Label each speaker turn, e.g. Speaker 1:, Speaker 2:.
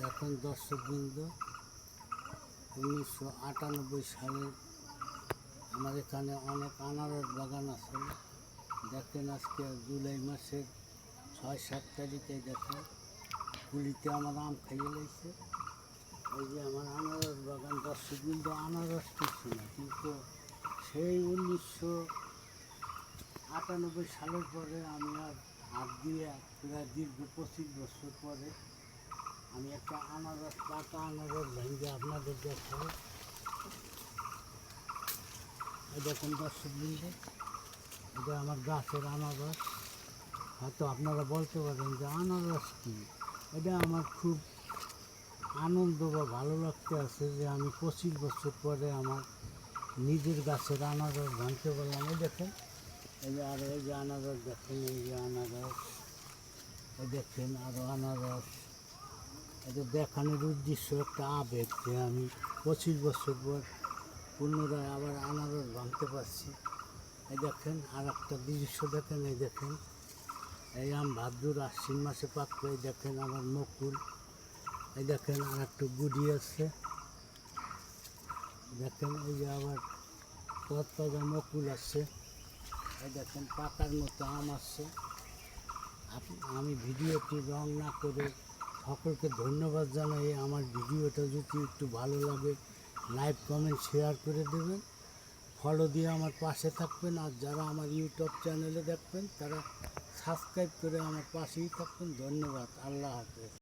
Speaker 1: দেখুন দর্শকবৃন্দ, 1998 সালে আমার এখানে অনেক আনারস বাগান আছে। দেখেন আজকে জুলাই মাসের 6-7 তারিখে দেখেন কুলিতে আমার আম খাইয়ে লাগছে। এই যে আমার আনারস বাগান দর্শকবৃন্দ, আনারস কিছু না, কিন্তু সেই 1998 সালের পরে আমি আর হাত দিয়ে প্রায় দীর্ঘ 25 বছর পরে আমি একটা আনারস, পাকা আনারস ভেঙে আপনাদের দেখাবো। এই দেখুন দর্শকবৃন্দ, এটা আমার গাছের আনারস। হয়তো আপনারা বলতে পারেন যে আনারস কী, এটা আমার খুব আনন্দ বা ভালো লাগতে আছে যে আমি 25 বছর পরে আমার নিজের গাছের আনারস ভাঙতে পারলাম। এই দেখেন, এই যে আরও এই যে আনারস দেখেন, এই যে আনারস, এই দেখেন আরও আনারস। এটা দেখানোর উদ্দেশ্য একটা আবেগ যে আমি 25 বছর পর পুনরায় আবার আনারস ভাঙতে পারছি। এই দেখেন আর একটা দৃশ্য দেখেন, এই দেখেন এই আম ভাদ্র আশ্বিন মাসে পাকবে। এই দেখেন আমার মুকুল, এই দেখেন আর একটু গুড়ি আছে, দেখেন এই যে আবার তরতাজা মুকুল আছে। এই দেখেন পাকার মতো আম আসছে। আমি ভিডিওটি রং না করে সকলকে ধন্যবাদ জানাই। আমার ভিডিওটা যদি একটু ভালো লাগে লাইক কমেন্ট শেয়ার করে দেবেন, ফলো দিয়ে আমার পাশে থাকবেন। আর যারা আমার ইউটিউব চ্যানেলে দেখবেন তারা সাবস্ক্রাইব করে আমার পাশেই থাকবেন। ধন্যবাদ, আল্লাহ হাফেজ।